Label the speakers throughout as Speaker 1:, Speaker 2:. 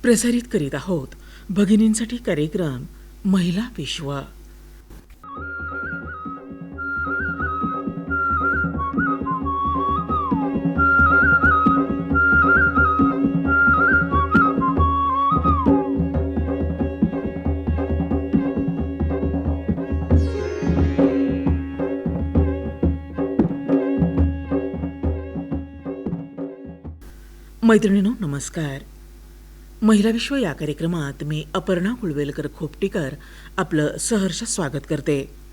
Speaker 1: प्रसारित करीत आहोत भगिनींसाठी कार्यक्रम महिला विश्व. मैत्रिणींनो नमस्कार. महिला विश्व या कार्यक्रमात मी अपर्णा कुळवेलकर खोपटीकर आपलं सहर्ष स्वागत करते.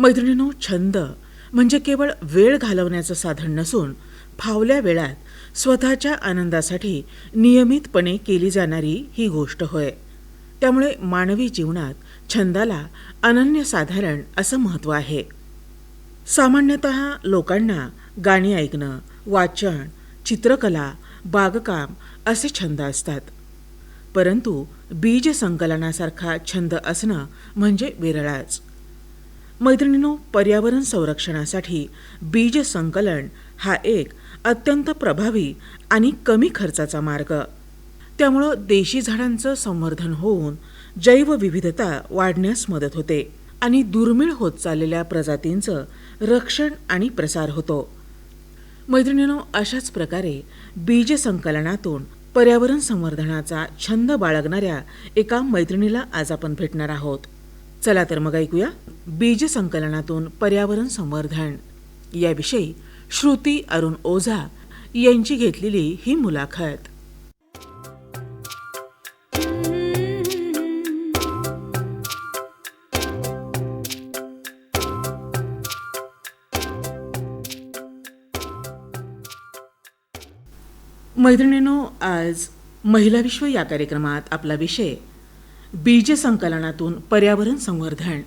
Speaker 1: मैत्रिणींनो, छंद म्हणजे केवळ वेळ घालवण्याचं साधन नसून फावल्या वेळात स्वतःच्या आनंदासाठी नियमितपणे केली जाणारी ही गोष्ट होय. त्यामुळे मानवी जीवनात छंदाला अनन्यसाधारण असं महत्त्व आहे. सामान्यतः लोकांना गाणी ऐकणं, वाचन, चित्रकला, बागकाम असे छंद असतात. परंतु बीज संकलनासारखा छंद असणं म्हणजे विरळाच. मैत्रिणींनो, पर्यावरण संरक्षणासाठी बीज संकलन हा एक अत्यंत प्रभावी आणि कमी खर्चाचा मार्ग. त्यामुळं देशी झाडांचं संवर्धन होऊन जैवविविधता वाढण्यास मदत होते आणि दुर्मिळ होत चाललेल्या प्रजातींचं रक्षण आणि प्रसार होतो. मैत्रिणींनो, अशाच प्रकारे बीज संकलनातून पर्यावरण संवर्धनाचा छंद बाळगणाऱ्या एका मैत्रिणीला आज आपण भेटणार आहोत. चला तर मग ऐकूया बीज संकलनातून पर्यावरण संवर्धन याविषयी श्रुती अरुण ओझा यांची घेतलेली ही मुलाखत. मैत्रिणींनो, आज महिला विश्व या कार्यक्रमात आपला विषय बीज संकलनातून पर्यावरण संवर्धन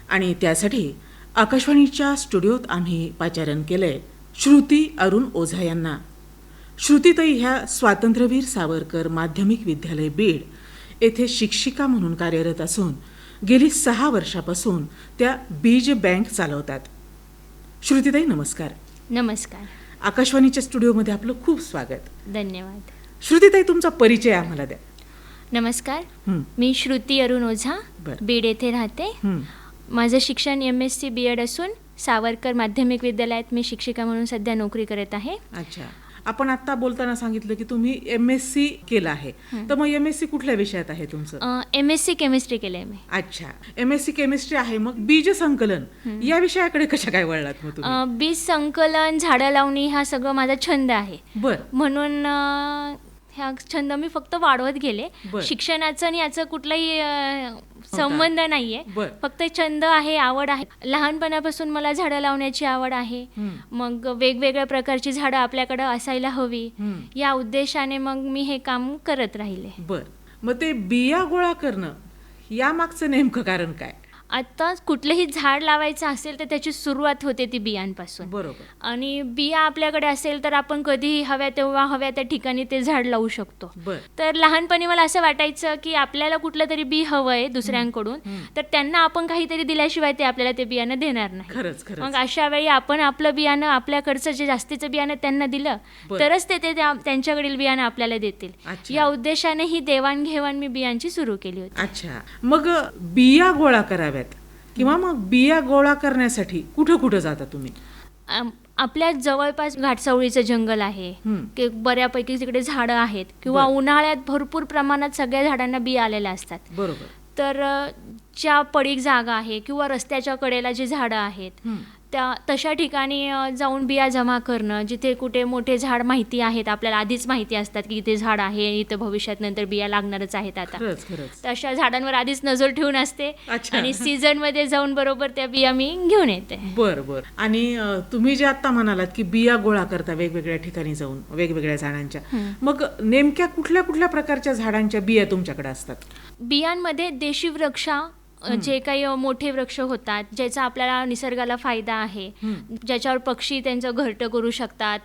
Speaker 1: आणि त्यासाठी आकाशवाणीच्या स्टुडिओत आम्ही पाचारण केलंय श्रुती अरुण ओझा यांना. श्रुतीताई ह्या स्वातंत्र्यवीर सावरकर माध्यमिक विद्यालय बीड येथे शिक्षिका म्हणून कार्यरत असून गेली 6 वर्षापासून त्या बीज बँक चालवतात. श्रुतीताई, नमस्कार.
Speaker 2: नमस्कार.
Speaker 1: आकाशवाणीच्या स्टुडिओमध्ये आपलं खूप स्वागत.
Speaker 2: धन्यवाद.
Speaker 1: श्रुतीताई, तुमचा परिचय आम्हाला द्या.
Speaker 2: नमस्कार. मी श्रुती अरुण ओझा, बीड येथे राहते. माझं शिक्षण MSc BEd असून सावरकर माध्यमिक विद्यालयात मी शिक्षिका म्हणून सध्या नोकरी करत आहे.
Speaker 1: अच्छा. आपण आता बोलताना सांगितलं की तुम्ही MSc केलं आहे, तर मग MSc कुठल्या विषयात आहे तुमचं?
Speaker 2: MSc केमिस्ट्री केलंय मी.
Speaker 1: अच्छा, MSc केमिस्ट्री आहे. मग बीज संकलन या विषयाकडे कशा काय वळलात मग तुम्ही?
Speaker 2: बीज संकलन, झाडं लावणी हा सगळं माझा छंद आहे. म्हणून ह्या छंद मी फक्त वाढवत गेले. शिक्षणाचं आणि याचं कुठलाही संबंध नाहीये. फक्त छंद आहे, आवड आहे. लहानपणापासून मला झाडं लावण्याची आवड आहे. मग वेगवेगळ्या प्रकारची झाडं आपल्याकडे असायला हवी या उद्देशाने मग मी हे काम करत राहिले.
Speaker 1: मग ते बिया गोळा करणं या मागचं नेमकं कारण काय?
Speaker 2: आता कुठलंही झाड लावायचं असेल तर त्याची सुरुवात होते ती बियांपासून.
Speaker 1: बरोबर.
Speaker 2: आणि बिया आपल्याकडे असेल तर आपण कधीही हव्या तेव्हा हव्या त्या ठिकाणी ते झाड लावू शकतो. तर लहानपणी मला असं वाटायचं की आपल्याला कुठलं तरी बी हवंय दुसऱ्यांकडून, तर त्यांना आपण काहीतरी दिल्याशिवाय ते आपल्याला ते बियाणं देणार नाही. मग अशा वेळी आपण आपलं बियाणं, आपल्याकडचं जे जास्तीचं बियाणं त्यांना दिलं तरच ते त्यांच्याकडील बियाणं आपल्याला देतील. या उद्देशाने ही देवाणघेवाण मी बियांची सुरू केली होती.
Speaker 1: अच्छा. मग बिया गोळा कराव्या किंवा मग बिया गोळा करण्यासाठी कुठं कुठं जाता तुम्ही?
Speaker 2: आपल्या जवळपास घाटसावळीचं जंगल आहे की बऱ्यापैकी तिकडे झाडं आहेत किंवा उन्हाळ्यात भरपूर प्रमाणात सगळ्या झाडांना बिया आलेल्या असतात.
Speaker 1: बरोबर.
Speaker 2: तर ज्या पडीक जागा आहे किंवा रस्त्याच्या कडेला जी झाडं आहेत त्या तशा ठिकाणी जाऊन बिया जमा करणं, जिथे कुठे मोठे झाड माहिती आहेत, आपल्याला आधीच माहिती असतात की इथे झाड आहे, इथं भविष्यात नंतर बिया लागणारच आहेत. आता तशा झाडांवर आधीच नजर ठेवून असते आणि सीझन मध्ये जाऊन बरोबर त्या बिया मी घेऊन येते.
Speaker 1: बरं. आणि तुम्ही जे आता म्हणालात की बिया गोळा करता वेगवेगळ्या ठिकाणी जाऊन वेगवेगळ्या झाडांच्या, मग नेमक्या कुठल्या कुठल्या प्रकारच्या झाडांच्या बिया तुमच्याकडे असतात?
Speaker 2: बियांमध्ये देशी वृक्ष, जे काही मोठे वृक्ष होतात ज्याचा आपल्याला निसर्गाला फायदा आहे, ज्याच्यावर पक्षी त्यांचं घरटं करू शकतात,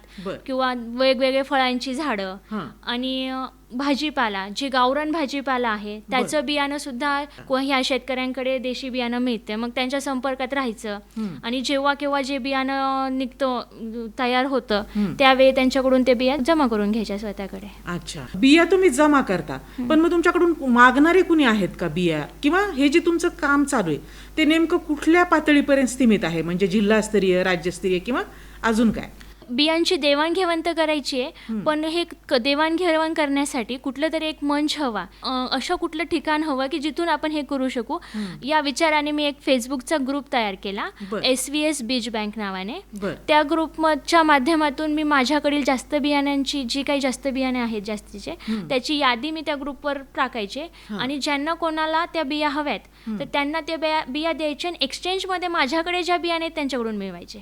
Speaker 2: किंवा वेगवेगळे फळांची झाडं आणि भाजीपाला, जे गावरान भाजीपाला आहे त्याचं बियाणं सुद्धा ह्या शेतकऱ्यांकडे देशी बियाणं मिळते. मग त्यांच्या संपर्कात राहायचं आणि जेव्हा केव्हा जे बियाणं निघतं तयार होतं त्यावेळी त्यांच्याकडून ते बिया जमा करून घ्यायच्या स्वतःकडे.
Speaker 1: अच्छा. बिया तुम्ही जमा करता, पण मग तुमच्याकडून मागणारे कुणी आहेत का बिया? किंवा हे जे तुमचं काम चालू आहे ते नेमकं कुठल्या पातळीपर्यंत सीमित आहे? म्हणजे जिल्हास्तरीय, राज्यस्तरीय किंवा अजून काय?
Speaker 2: बियांची देवाणघेवाण तर करायची आहे, पण हे देवाणघेवाण करण्यासाठी कुठलं तरी एक मंच हवा, असं कुठलं ठिकाण हवं की जिथून आपण हे करू शकू. या विचाराने मी एक फेसबुकचा ग्रुप तयार केला, SVS बीज बँक नावाने. त्या ग्रुपच्या माध्यमातून मी माझ्याकडील जास्त बियाण्यांची, जी काही जास्त बियाणे आहेत जास्तीचे, त्याची यादी मी त्या ग्रुपवर टाकायचे आणि ज्यांना कोणाला त्या बिया हव्यात तर त्यांना त्या बिया द्यायच्या आणि एक्सचेंजमध्ये माझ्याकडे ज्या बियाणे आहेत त्यांच्याकडून मिळवायचे.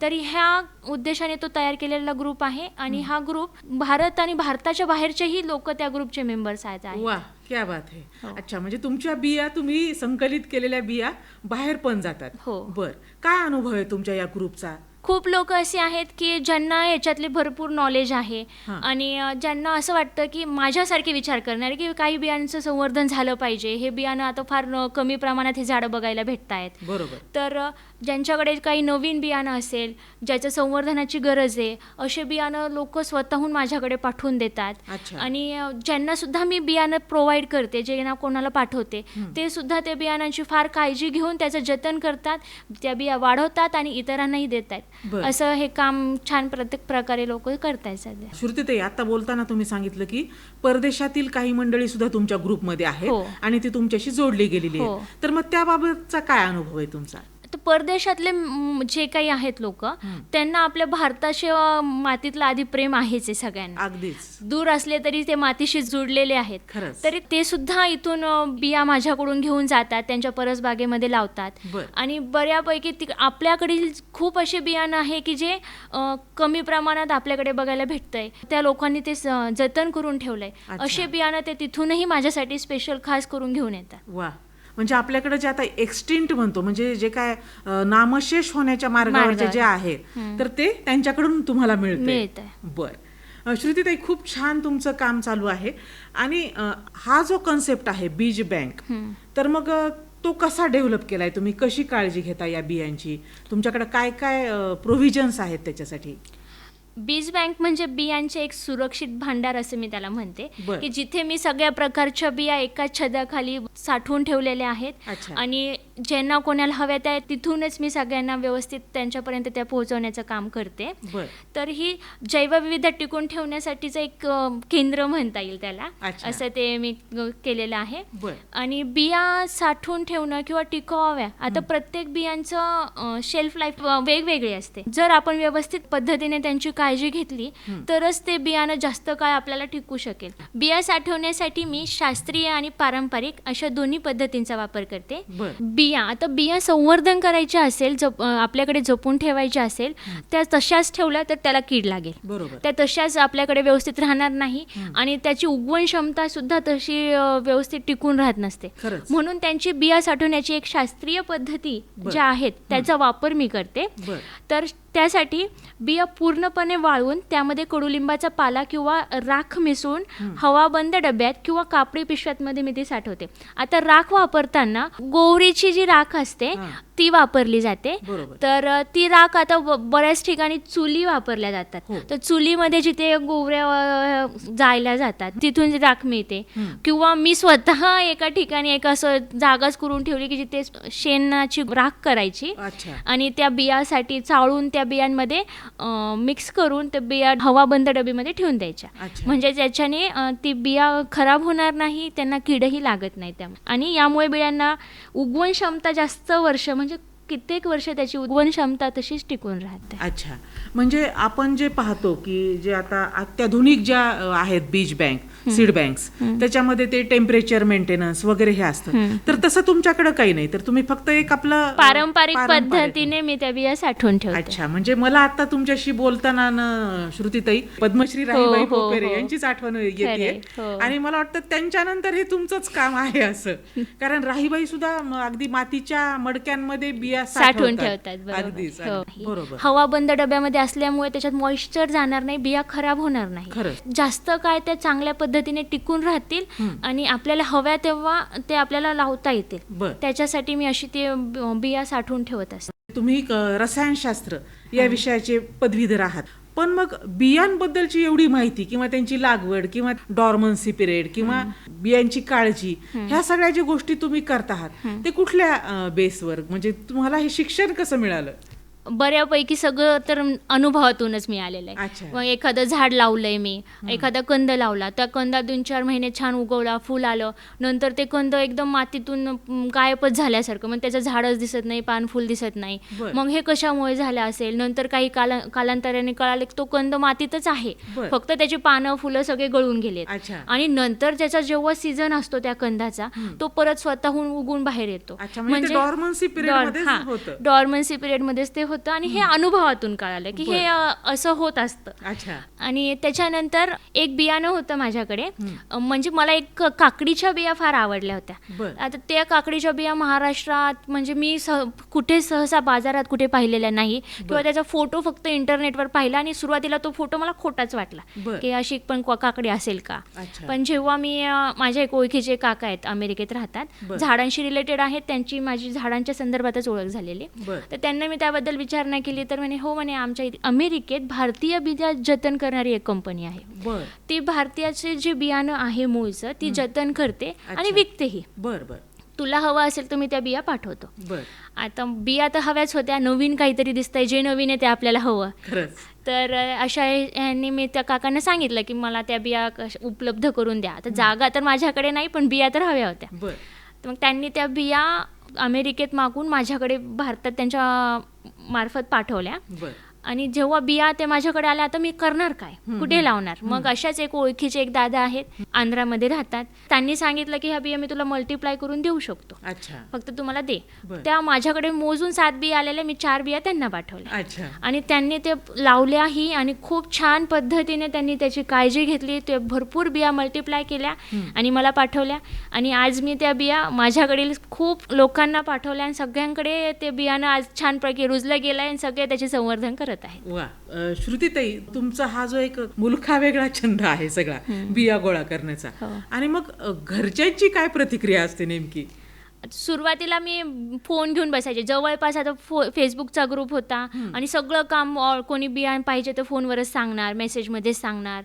Speaker 2: तर ह्या उद्देशाने तो तयार केलेला ग्रुप आहे आणि हा ग्रुप भारत आणि भारताच्या बाहेरचेही लोक त्या ग्रुपचे मेंबर्स आहेत.
Speaker 1: वा, क्या बात आहे. अच्छा, म्हणजे तुमच्या बिया, तुम्ही संकलित केलेल्या बिया बाहेर पण जातात.
Speaker 2: हो.
Speaker 1: बर, काय अनुभव आहे तुमच्या या ग्रुपचा?
Speaker 2: खूप लोक असे आहेत की ज्यांना याच्यातले भरपूर नॉलेज आहे आणि ज्यांना असं वाटतं की माझ्यासारखे विचार करणारे की काही बियांचं संवर्धन झालं पाहिजे, हे बियाणं आता फार कमी प्रमाणात हे झाडं बघायला भेटत आहेत.
Speaker 1: बरोबर.
Speaker 2: तर ज्यांच्याकडे काही नवीन बियाणं असेल, ज्याच्या संवर्धनाची गरज आहे, असे बियाणं लोक स्वतःहून माझ्याकडे पाठवून देतात. आणि ज्यांना सुद्धा मी बियाणं प्रोव्हाइड करते, जे ना कोणाला पाठवते, ते सुद्धा त्या बियाणांची फार काळजी घेऊन त्याचं जतन करतात, त्या बिया वाढवतात आणि इतरांनाही देतात. असं हे काम छान प्रत्येक प्रकारे लोक करतायत सध्या.
Speaker 1: श्रुतीताई, आता बोलताना तुम्ही सांगितलं की परदेशातील काही मंडळी सुद्धा तुमच्या ग्रुपमध्ये आहेत आणि ती तुमच्याशी जोडली गेलेली आहे, तर मग त्याबाबतचा काय अनुभव आहे तुमचा?
Speaker 2: तर परदेशातले जे काही आहेत लोक, त्यांना आपल्या भारताच्या मातीतलं आधी प्रेम आहेच आहे सगळ्यांना.
Speaker 1: अगदीच.
Speaker 2: दूर असले तरी ते मातीशी जुडलेले आहेत. तरी ते सुद्धा इथून बिया माझ्याकडून घेऊन जातात, त्यांच्या परसबागेमध्ये लावतात. आणि बऱ्यापैकी आपल्याकडील खूप असे बियाणं आहे की जे कमी प्रमाणात आपल्याकडे बघायला भेटतंय, त्या लोकांनी ते जतन करून ठेवलंय. असे बियाणं ते तिथूनही माझ्यासाठी स्पेशल खास करून घेऊन येतात.
Speaker 1: वा, म्हणजे आपल्याकडे जे आता एक्सटिंक्ट म्हणतो, म्हणजे जे काय नामशेष होण्याच्या मार्गावरचे जे आहेत, तर ते त्यांच्याकडून तुम्हाला मिळतंय. बर, श्रुतीताई, खूप छान तुमचं काम चालू आहे. आणि हा जो कन्सेप्ट आहे बीज बँक, तर मग तो कसा डेव्हलप केलाय तुम्ही? कशी काळजी घेता या बियांची? तुमच्याकडे काय काय प्रोव्हिजन्स आहेत त्याच्यासाठी?
Speaker 2: बीज बँक म्हणजे बियांचे एक सुरक्षित भांडार असं मी त्याला म्हणते, की जिथे मी सगळ्या प्रकारच्या बिया एकाच छताखाली साठवून ठेवलेल्या आहेत आणि ज्यांना कोणाला हव्यात आहे तिथूनच मी सगळ्यांना व्यवस्थित त्यांच्यापर्यंत त्या पोहोचवण्याचं काम करते. तर ही जैवविविधता टिकून ठेवण्यासाठीचं एक केंद्र म्हणता येईल त्याला, असं ते मी केलेलं आहे. आणि बिया साठवून ठेवणं किंवा टिकवाव्या, आता प्रत्येक बियांचं शेल्फ लाईफ वेगवेगळी असते. जर आपण व्यवस्थित पद्धतीने त्यांची काळजी घेतली तरच ते बियाणं जास्त काळ आपल्याला टिकू शकेल. बिया साठवण्यासाठी मी शास्त्रीय आणि पारंपरिक अशा दोन्ही पद्धतींचा वापर करते. आता बिया संवर्धन करायचे असेल, आपल्याकडे जपून ठेवायचे असेल, त्या तशाच ठेवल्या तर त्याला कीड लागेल, त्या तशाच आपल्याकडे व्यवस्थित राहणार नाही आणि त्याची उगवण क्षमता सुद्धा तशी व्यवस्थित टिकून राहत नसते. म्हणून त्यांची बिया साठवण्याची एक शास्त्रीय पद्धती ज्या आहेत त्याचा वापर मी करते. तर त्यासाठी बिया पूर्णपणे वाळवून त्यामध्ये कडुलिंबाचा पाला किंवा राख मिसळून हवाबंद डब्यात किंवा कापडी पिशव्यामध्ये मी ती साठवते. आता राख वापरताना गोवरीची जी राख असते ती वापरली जाते. तर ती राख आता बऱ्याच ठिकाणी चुली वापरल्या जातात, तर चुलीमध्ये जिथे गोवऱ्या जायला जातात तिथून राख मिळते. किंवा मी स्वतः एका ठिकाणी एक असं जागाच करून ठेवली की जिथे शेणाची राख करायची आणि त्या बियासाठी चाळून त्या बियांमध्ये मिक्स करून त्या बिया हवाबंद डबीमध्ये ठेवून द्यायच्या, म्हणजे त्याच्याने ती बिया खराब होणार नाही, त्यांना किडही लागत नाही. आणि यामुळे बियांना उगवण क्षमता जास्त वर्ष, म्हणजे कित्येक वर्ष त्याची उगवण क्षमता तशीच टिकून राहते.
Speaker 1: अच्छा, म्हणजे आपण जे पाहतो की जे आता अत्याधुनिक ज्या आहेत बीज बँक, सीड बँक्स, त्याच्यामध्ये ते टेम्परेचर मेंटेनन्स वगैरे हे असतं, तर तसं तुमच्याकडे काही नाही, तर तुम्ही फक्त एक आपलं
Speaker 2: पारंपरिक पद्धतीने मी त्या बिया साठवून ठेवते.
Speaker 1: अच्छा, म्हणजे मला आता तुमच्याशी बोलताना श्रुतीताई पद्मश्री राहीबाई पोपेरे यांचीच आठवण येते आणि मला वाटतं त्यांच्यानंतर हे तुमचंच काम आहे असं, कारण राहीबाई सुद्धा अगदी मातीच्या मडक्यांमध्ये बिया
Speaker 2: साठवून ठेवतात.
Speaker 1: बरोबर.
Speaker 2: हवाबंद डब्यामध्ये असल्यामुळे त्याच्यात मॉइश्चर जाणार नाही, बिया खराब होणार नाही, जास्त काय त्या चांगल्या पद्धतीने टिकून राहतील आणि आपल्याला हव्या तेव्हा ते आपल्याला लावता येतील. त्याच्यासाठी मी अशी ते बिया साठवून ठेवत असते.
Speaker 1: तुम्ही रसायनशास्त्र या विषयाचे पदवीधर आहात, पण मग बियांबद्दलची एवढी माहिती किंवा त्यांची लागवड किंवा डॉर्मन्सी पिरियड किंवा बियांची काळजी, ह्या सगळ्या ज्या गोष्टी तुम्ही करत आहात ते कुठल्या बेसवर, म्हणजे तुम्हाला हे शिक्षण कसं मिळालं?
Speaker 2: बऱ्यापैकी सगळं तर अनुभवातूनच मिळालेलं
Speaker 1: अच्छा.
Speaker 2: आहे. मग एखादं झाड लावलंय मी, एखादा कंद लावला, त्या कंदात 2-4 महिने छान उगवला, फुल आलं, नंतर ते कंद एकदम मातीतून गायबच झाल्यासारखं, मग त्याचं झाडच दिसत नाही, पान फुल दिसत नाही.
Speaker 1: बरं.
Speaker 2: मग हे कशामुळे झालं असेल? नंतर काही कालांतराने कळालं की तो कंद मातीतच आहे,
Speaker 1: बरं.
Speaker 2: फक्त त्याची पानं फुलं सगळे गळून गेलेत.
Speaker 1: अच्छा.
Speaker 2: आणि नंतर त्याचा जेव्हा सीझन असतो त्या कंदाचा, तो परत स्वतःहून उगून बाहेर येतो.
Speaker 1: अच्छा, म्हणजे डॉर्मन्सी पिरियडमध्येच होतं.
Speaker 2: डॉर्मन्सी पिरियडमध्येच ते होतं आणि हे अनुभवातून कळालं की हे असं होत असतं.
Speaker 1: अच्छा.
Speaker 2: आणि त्याच्यानंतर एक बियाणं होतं माझ्याकडे, म्हणजे मला एक काकडीच्या बिया फार आवडल्या होत्या.
Speaker 1: बरं.
Speaker 2: आता त्या काकडीच्या बिया महाराष्ट्रात म्हणजे मी कुठे सहसा बाजारात कुठे पाहिलेल्या नाही, किंवा त्याचा फोटो फक्त इंटरनेटवर पाहिला आणि सुरुवातीला तो फोटो मला खोटाच वाटला
Speaker 1: बरं.
Speaker 2: की अशी पण काकडी असेल का.
Speaker 1: अच्छा.
Speaker 2: पण जेव्हा मी माझ्या एक ओळखीचे काका आहेत, अमेरिकेत राहतात,
Speaker 1: बरं.
Speaker 2: झाडांशी रिलेटेड आहेत, त्यांची माझी झाडांच्या संदर्भातच ओळख झालेली.
Speaker 1: बरं.
Speaker 2: तर त्यांना मी त्याबद्दल विचारणा केली तर म्हणे हो, म्हणे आमच्या अमेरिकेत भारतीय बिया जतन करणारी एक कंपनी आहे.
Speaker 1: बरं.
Speaker 2: ती भारतीयाचे जे बियाणं आहे मूळचं, ती जतन करते आणि विकतेही.
Speaker 1: बरं बरं.
Speaker 2: तुला हवं असेल तर मी त्या बिया पाठवतो.
Speaker 1: बरं.
Speaker 2: आता बिया तर हव्याच होत्या, नवीन काहीतरी दिसतंय, जे नवीन आहे ते आपल्याला हवं.
Speaker 1: खरंच.
Speaker 2: तर अशा ह्यांनी मी त्या काकांना सांगितलं की मला त्या बिया उपलब्ध करून द्या. आता जागा तर माझ्याकडे नाही, पण बिया तर हव्या होत्या.
Speaker 1: बरं.
Speaker 2: तर मग त्यांनी त्या बिया अमेरिकेत मागून माझ्याकडे भारतात त्यांच्या मार्फत पाठवल्या.
Speaker 1: बरं.
Speaker 2: आणि जेव्हा बिया ते माझ्याकडे आल्या, आता मी करणार काय, कुठे लावणार? मग अशाच एक ओळखीचे एक दादा आहेत, आंध्रामध्ये राहतात, त्यांनी सांगितलं की ह्या बिया मी तुला मल्टिप्लाय करून देऊ शकतो,
Speaker 1: अच्छा.
Speaker 2: फक्त तुम्हाला दे.
Speaker 1: बरं.
Speaker 2: त्या माझ्याकडे मोजून 7 बिया आलेल्या, मी 4 बिया त्यांना पाठवल्या.
Speaker 1: अच्छा.
Speaker 2: आणि त्यांनी ते लावल्याही आणि खूप छान पद्धतीने त्यांनी त्याची काळजी घेतली. ते भरपूर बिया मल्टिप्लाय केल्या आणि मला पाठवल्या. आणि आज मी त्या बिया माझ्याकडील खूप लोकांना पाठवल्या आणि सगळ्यांकडे ते बियाणं आज छानपैकी रुजलं गेलं आहे आणि सगळे त्याचे संवर्धन करत आहेत.
Speaker 1: वा. श्रुतीताई, तुमचा हा जो एक मुलखा वेगळा छंद आहे सगळा बिया गोळा करण्याचा, आणि मग घरच्यांची काय प्रतिक्रिया असते नेमकी?
Speaker 2: सुरुवातीला मी फोन घेऊन बसायचे. जवळपास आता फेसबुकचा ग्रुप होता आणि सगळं काम कोणी बिया पाहिजे तर फोनवरच सांगणार, मेसेजमध्येच सांगणार.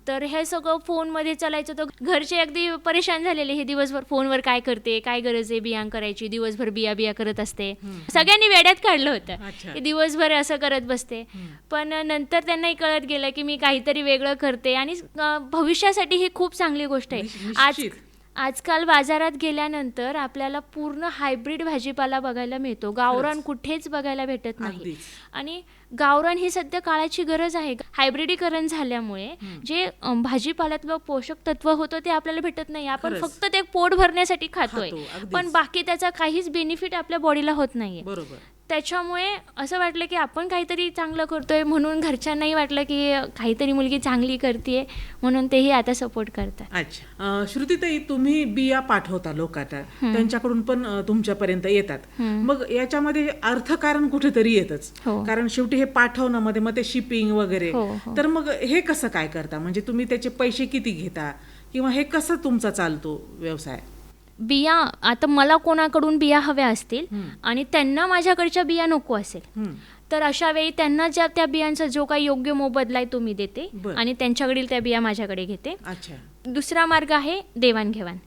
Speaker 2: तर हे सगळं फोनमध्ये चालायचं. तर घरचे अगदी परेशान झालेले, हे दिवसभर फोनवर काय करते, काय गरज आहे बिया करायची, दिवसभर बिया करत असते. सगळ्यांनी वेड्यात काढलं होतं की दिवसभर असं करत बसते. पण नंतर त्यांनाही कळत गेलं की मी काहीतरी वेगळं करते आणि भविष्यासाठी ही खूप चांगली गोष्ट आहे. आजकाल बाजारात गेल्यानंतर आपल्याला पूर्ण हायब्रिड भाजीपाला बघायला मिळतो, गावरान कुठेच बघायला भेटत नाही. आणि गावरान ही सध्या काळाची गरज आहे. हायब्रिडीकरण झाल्यामुळे जे भाजीपाल्यातलं पोषक तत्व होतं ते आपल्याला भेटत नाही. आपण फक्त ते पोट भरण्यासाठी खातोय, पण बाकी त्याचा काहीच बेनिफिट आपल्या बॉडीला होत नाहीये.
Speaker 1: बरोबर.
Speaker 2: त्याच्यामुळे असं वाटलं की आपण काहीतरी चांगलं करतोय, म्हणून घरच्यांनाही वाटलं की काहीतरी मुलगी चांगली करते, म्हणून तेही आता सपोर्ट करतात.
Speaker 1: अच्छा. श्रुतीताई, तुम्ही बिया पाठवता लोकांना, त्यांच्याकडून पण तुमच्यापर्यंत येतात. मग याच्यामध्ये अर्थकारण कुठेतरी येतच, कारण शेवटी हे पाठवणं मध्ये मग ते शिपिंग वगैरे. तर मग हे कसं काय करता? म्हणजे तुम्ही त्याचे पैसे किती घेता, किंवा हे कसं तुमचा चालतो व्यवसाय?
Speaker 2: बिया, आता मला कोणाकडून बिया हव्या असतील आणि त्यांना माझ्याकडच्या बिया नको असेल, तर अशा वेळी त्यांना ज्या त्या बियांचा जो काही योग्य मोबदला आहे तो मी देते आणि त्यांच्याकडील त्या बिया माझ्याकडे घेते.
Speaker 1: अच्छा.
Speaker 2: दुसरा मार्ग आहे देवाणघेवाण.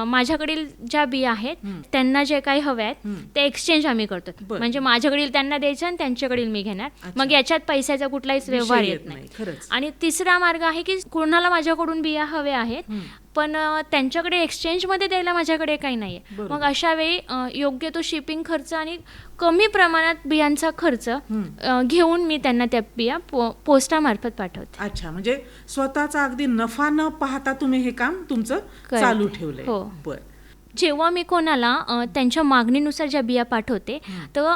Speaker 2: माझ्याकडील ज्या बिया आहेत त्यांना जे काही हव्या आहेत ते एक्सचेंज आम्ही करतो. म्हणजे माझ्याकडील त्यांना द्यायचं आणि त्यांच्याकडील मी घेणार. मग याच्यात पैशाचा कुठलाच व्यवहार येत नाही. आणि तिसरा मार्ग आहे की कोणाला माझ्याकडून बिया हव्या आहेत पण त्यांच्याकडे एक्सचेंजमध्ये द्यायला माझ्याकडे काही नाहीये, मग अशा वेळी योग्य तो शिपिंग खर्च आणि कमी प्रमाणात बियांचा खर्च घेऊन मी त्यांना त्या बिया पोस्टामार्फत पाठवते.
Speaker 1: अच्छा. म्हणजे स्वतःचा अगदी नफा न पाहता तुम्ही हे काम तुमचं चालू ठेवलंय. बरं.
Speaker 2: जेव्हा मी कोणाला त्यांच्या मागणीनुसार ज्या बिया पाठवते, तर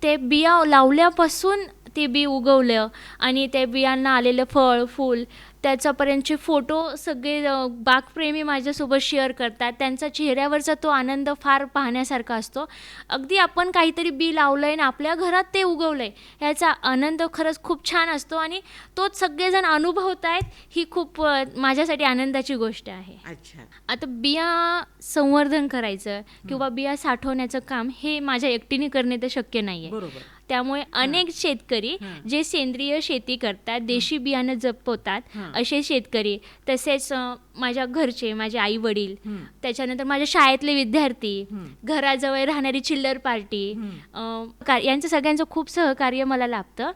Speaker 2: ते बिया लावल्यापासून ते बी उगवलं आणि त्या बियांना आलेलं फळ फूल त्याच्यापर्यंतचे फोटो सगळे बागप्रेमी माझ्यासोबत शेअर करतात. त्यांचा चेहऱ्यावरचा तो आनंद फार पाहण्यासारखा असतो. अगदी आपण काहीतरी बी लावलंय आणि आपल्या घरात ते उगवलंय, ह्याचा आनंद खरंच खूप छान असतो आणि तोच सगळेजण अनुभवत आहेत, ही खूप माझ्यासाठी आनंदाची गोष्ट आहे.
Speaker 1: अच्छा.
Speaker 2: आता बिया संवर्धन करायचं किंवा बिया साठवण्याचं काम हे माझ्या एकटीने करणे तर शक्य नाहीये. त्यामुळे अनेक शेतकरी जे सेंद्रिय शेती करतात, देशी बियाणं जपवतात असे शेतकरी, तसेच माझ्या घरचे, माझे आई वडील, त्याच्यानंतर माझ्या शाळेतले विद्यार्थी, घराजवळ राहणारी चिल्लर पार्टी, यांचं सगळ्यांचं खूप सहकार्य मला लाभतं.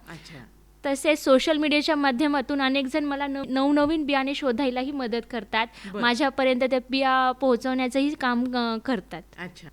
Speaker 2: तसेच सोशल मीडियाच्या माध्यमातून अनेक जण मला नवनवीन बियाणे शोधायलाही मदत करतात, माझ्यापर्यंत त्या बिया पोहोचवण्याचंही काम करतात.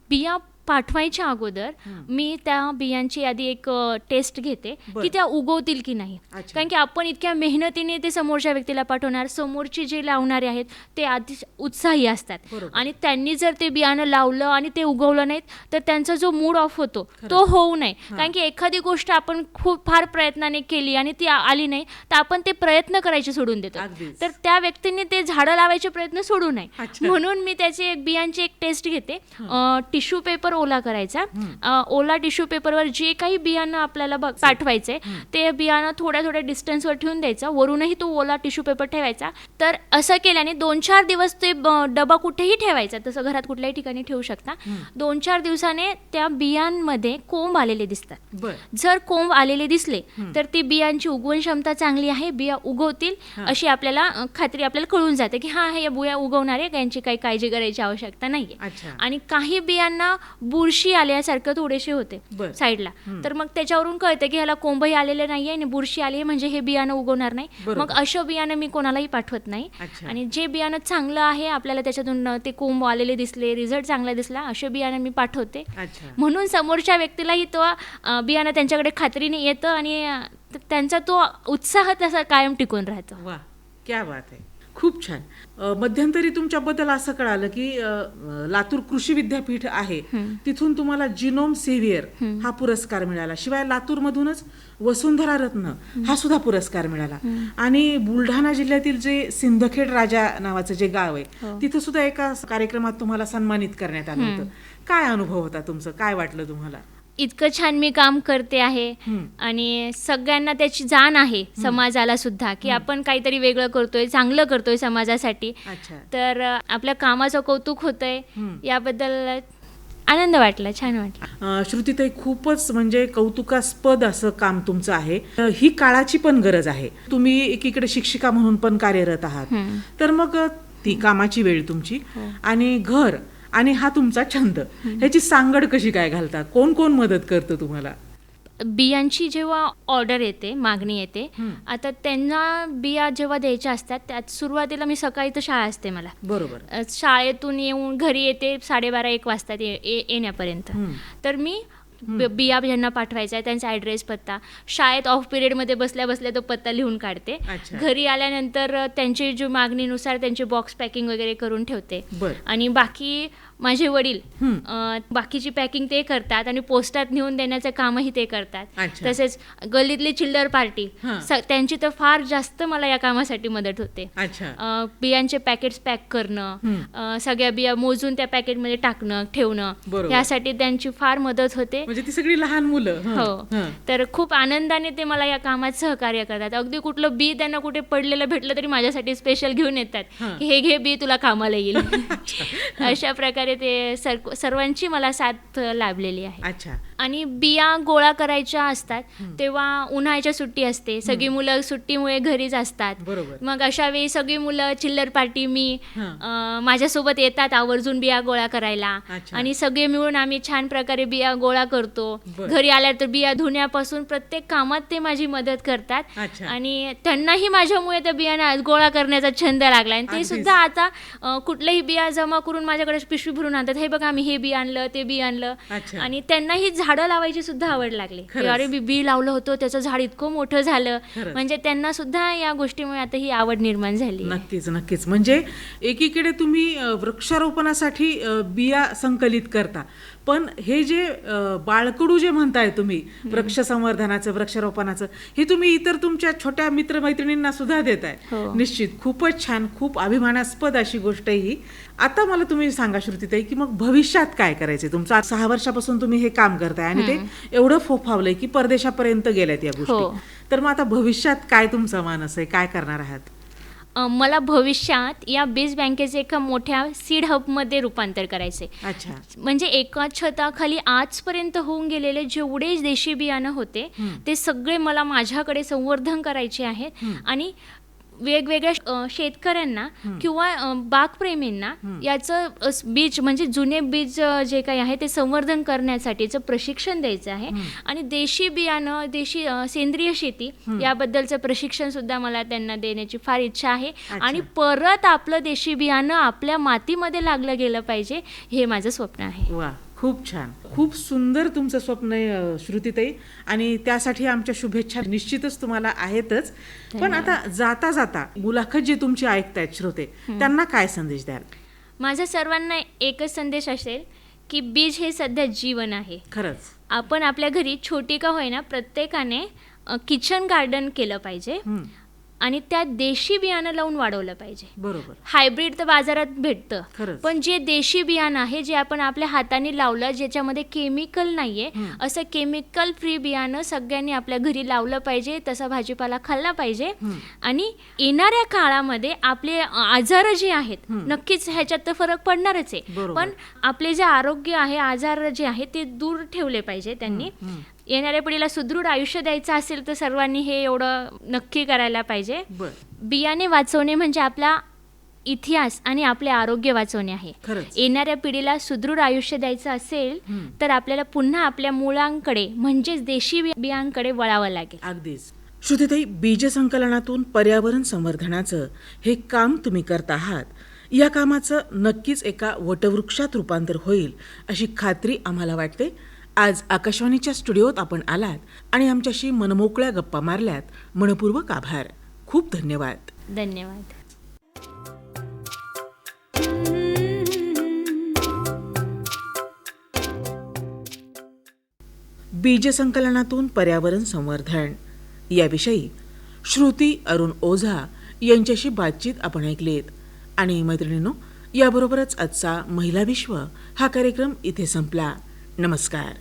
Speaker 2: बिया पाठवायच्या अगोदर मी त्या बियांची आधी एक टेस्ट घेते की त्या उगवतील की नाही. कारण की आपण इतक्या मेहनतीने ते समोरच्या व्यक्तीला पाठवणार, समोरचे जे लावणारे आहेत ते आधी उत्साही असतात आणि त्यांनी जर ते बियाणं लावलं आणि ते उगवलं नाहीत तर त्यांचा जो मूड ऑफ होतो तो होऊ नये. कारण की एखादी गोष्ट आपण खूप फार प्रयत्नाने केली आणि ती आली नाही तर आपण ते प्रयत्न करायचे सोडून देतो, तर त्या व्यक्तींनी ते झाडं लावायचे प्रयत्न सोडू नये. म्हणून मी त्याची बियांची एक टेस्ट घेते. टिश्यू पेपर ओला करायचा, ओला टिश्यू पेपरवर जे काही बियाणं आपल्याला पाठवायचंय ते बियाणं थोड्या थोड्या डिस्टन्सवर ठेवून द्यायचं, वरूनही तो ओला टिश्यू पेपर ठेवायचा. तर असं केल्याने 2-4 दिवस ते डबा कुठेही ठेवायचा, तसं घरात कुठल्याही ठिकाणी ठेवू शकता. 2-4 दिवसाने त्या बियांमध्ये कोंब आलेले दिसतात. जर कोंब आलेले दिसले तर ती बियांची उगवण क्षमता चांगली आहे, बिया उगवतील अशी आपल्याला खात्री आपल्याला कळून जाते की हा हे बिया उगवणार आहे, यांची काही काळजी करायची आवश्यकता नाहीये. आणि काही बियांना बुरशी आल्यासारखं थोडेसे होते साईडला, तर मग त्याच्यावरून कळतं की ह्याला कोंबही आलेले नाहीये आणि बुरशी आली आहे म्हणजे हे बियाणं उगवणार नाही. मग असं बियाणं मी कोणालाही पाठवत नाही. आणि जे बियाणं चांगलं आहे, आपल्याला त्याच्यातून ते कोंब आलेले दिसले, रिझल्ट चांगला दिसला, असे बियाणं मी पाठवते. म्हणून समोरच्या व्यक्तीलाही तो बियाणं त्यांच्याकडे खात्रीने येतं आणि त्यांचा तो उत्साह तसा कायम टिकून राहतो.
Speaker 1: वा, क्या बात आहे, खूप छान. मध्यंतरी तुमच्याबद्दल असं कळालं की लातूर कृषी विद्यापीठ आहे, तिथून तुम्हाला जिनोम सेव्हियर हा पुरस्कार मिळाला. शिवाय लातूरमधूनच वसुंधरा रत्न हा सुद्धा पुरस्कार मिळाला. आणि बुलढाणा जिल्ह्यातील जे सिंदखेड राजा नावाचं जे गाव आहे तिथं सुद्धा एका कार्यक्रमात तुम्हाला सन्मानित करण्यात आलं होतं. काय अनुभव होता तुमचा, काय वाटलं तुम्हाला?
Speaker 2: इतकं छान मी काम करते आहे आणि सगळ्यांना त्याची जाण आहे, समाजाला सुद्धा, की आपण काहीतरी वेगळं करतोय, चांगलं करतोय समाजासाठी. तर आपल्या कामाचं कौतुक होतंय, याबद्दल आनंद वाटला, छान वाटलं.
Speaker 1: श्रुतीताई, खूपच म्हणजे कौतुकास्पद असं काम तुमचं आहे. ही काळाची पण गरज आहे. तुम्ही एकीकडे शिक्षिका म्हणून पण कार्यरत आहात, तर मग ती कामाची वेळ तुमची आणि घर आणि हा तुमचा छंद, ह्याची सांगड कशी काय घालता? कोण कोण मदत करतं तुम्हाला?
Speaker 2: बियांची जेव्हा ऑर्डर येते, मागणी येते, आता त्यांना बिया जेव्हा द्यायच्या असतात त्यात सुरुवातीला मी सकाळी तर शाळा असते मला, बरोबर, शाळेतून येऊन घरी येते 12:30-1 वाजतात येण्यापर्यंत. तर मी बिया ज्यांना पाठवायचा आहे त्यांचा ॲड्रेस, पत्ता, शाळेत ऑफ पिरियडमध्ये बसल्या बसल्या तो पत्ता लिहून काढते. घरी आल्यानंतर त्यांची जी मागणीनुसार त्यांचे बॉक्स पॅकिंग वगैरे करून ठेवते. आणि बाकी माझे वडील बाकीची पॅकिंग ते करतात आणि पोस्टात नेऊन देण्याचं कामही ते करतात. तसेच गल्लीतली चिल्लर पार्टी, त्यांची तर फार जास्त मला या कामासाठी मदत होते. बियांचे पॅकेट्स पॅक करणं, सगळ्या बिया मोजून त्या पॅकेटमध्ये टाकणं, ठेवणं, यासाठी त्यांची फार मदत होते.
Speaker 1: म्हणजे ती सगळी लहान मुलं.
Speaker 2: हो, तर खूप आनंदाने ते मला या कामात सहकार्य करतात. अगदी कुठलं बी त्यांना कुठे पडलेलं भेटलं तरी माझ्यासाठी स्पेशल घेऊन येतात की हे घे बी, तुला कामाला येईल. अशा प्रकारे ते सर्वांची मला साथ लाभलेली आहे. आणि बिया गोळा करायच्या असतात तेव्हा उन्हाळ्याच्या सुट्टी असते, सगळी मुलं सुट्टीमुळे घरीच असतात. मग अशा वेळी सगळी मुलं चिल्लर पार्टी मी माझ्यासोबत येतात आवर्जून बिया गोळा करायला आणि सगळे मिळून आम्ही छान प्रकारे बिया गोळा करतो. घरी आल्या तर बिया धुण्यापासून प्रत्येक कामात ते माझी मदत करतात आणि त्यांनाही माझ्यामुळे त्या बिया गोळा करण्याचा छंद लागला. आणि ते सुद्धा आता कुठल्याही बिया जमा करून माझ्याकडे पिशवी भरून आणतात, हे बघा आम्ही हे बी आणलं, ते बी आणलं. आणि त्यांनाही झाडं लावायची सुद्धा आवड लागली की अरे मी बी लावलं होतं, त्याचं झाड इतकं मोठं झालं. म्हणजे त्यांना सुद्धा या गोष्टीमुळे आता ही आवड निर्माण झाली.
Speaker 1: नक्कीच नक्कीच. म्हणजे एकीकडे तुम्ही वृक्षारोपणासाठी बिया संकलित करता, पण हे जे बाळकडू जे म्हणताय तुम्ही वृक्ष संवर्धनाचं, वृक्षारोपणाचं, हे तुम्ही इतर तुमच्या छोट्या मित्रमैत्रिणींना सुद्धा देताय. निश्चित खूपच छान, खूप अभिमानास्पद अशी गोष्ट ही. आता मला तुम्ही सांगा श्रुतीताई की मग भविष्यात काय करायचंय तुमचं? 6 वर्षापासून तुम्ही हे काम करताय आणि ते एवढं फोफावलंय की परदेशापर्यंत गेल्यात या गोष्टी. तर मग आता भविष्यात काय तुमचा मानस आहे, काय करणार आहात?
Speaker 2: मला भविष्यात या बीज बँकेचे एका मोठ्या सीड हबमध्ये रूपांतर करायचे.
Speaker 1: अच्छा.
Speaker 2: म्हणजे एका छताखाली आजपर्यंत होऊन गेलेले जेवढे देशी बियाणं होते ते सगळे मला माझ्याकडे संवर्धन करायचे आहेत वेगवेगळ्या शेतकऱ्यांना किंवा बागप्रेमींना याचं बीज म्हणजे जुने बीज जे काही आहे ते संवर्धन करण्यासाठीचं प्रशिक्षण द्यायचं आहे. आणि देशी बियाणं सेंद्रिय शेती याबद्दलचं प्रशिक्षण सुद्धा मला त्यांना देण्याची फार इच्छा आहे. आणि परत आपलं देशी बियाणं आपल्या मातीमध्ये लागलं गेलं पाहिजे हे माझं स्वप्न आहे.
Speaker 1: वा, खूप छान, खूप सुंदर तुमचं स्वप्न आहे श्रुतीताई, आणि त्यासाठी आमच्या शुभेच्छा निश्चितच तुम्हाला आहेतच. पण आता जाता जाता मुलाखत जी तुमची ऐकतायत श्रोते, त्यांना काय संदेश द्याल?
Speaker 2: माझा सर्वांना एकच संदेश असेल की बीज हे सध्या जीवन आहे.
Speaker 1: खरंच
Speaker 2: आपण आपल्या घरी छोटी का होईना प्रत्येकाने किचन गार्डन केलं पाहिजे आणि त्यात देशी बियाणं लावून वाढवलं पाहिजे.
Speaker 1: बरोबर.
Speaker 2: हायब्रिड तर बाजारात भेटतं,
Speaker 1: खरंच.
Speaker 2: पण जे देशी बियाणं आहे जे आपण आपल्या हाताने लावलं ज्याच्यामध्ये केमिकल नाहीये असं केमिकल फ्री बियाणं सगळ्यांनी आपल्या घरी लावलं पाहिजे. तसा भाजीपाला खाल्ला पाहिजे. आणि येणाऱ्या काळामध्ये आपले आजार जे आहेत नक्कीच ह्याच्यात तर फरक पडणारच आहे, पण आपले जे आरोग्य आहे आजार जे आहे ते दूर ठेवले पाहिजे त्यांनी. येणाऱ्या पिढीला सुदृढ आयुष्य द्यायचं असेल तर सर्वांनी हे एवढं नक्की करायला पाहिजे. बियाणे वाचवणे म्हणजे आपला इतिहास आणि आपले आरोग्य वाचवणे आहे. येणाऱ्या पिढीला सुदृढ आयुष्य द्यायचं असेल तर आपल्याला पुन्हा आपल्या मुळांकडे म्हणजेच देशी बियांकडे वळावं लागेल.
Speaker 1: अगदीच. श्रुतीताई, बीज संकलनातून पर्यावरण संवर्धनाचं हे काम तुम्ही करत आहात. या कामाचं नक्कीच एका वटवृक्षात रूपांतर होईल अशी खात्री आम्हाला वाटते. आज आकाशवाणीच्या स्टुडिओत आपण आलात आणि आमच्याशी मनमोकळ्या गप्पा मारल्यात. मनपूर्वक आभार. खूप धन्यवाद.
Speaker 2: धन्यवाद.
Speaker 1: बीज संकलनातून पर्यावरण संवर्धन याविषयी श्रुती अरुण ओझा यांच्याशी बातचीत आपण ऐकलीत. आणि मैत्रिणींनो, याबरोबरच आजचा महिला विश्व हा कार्यक्रम इथे संपला. नमस्कार.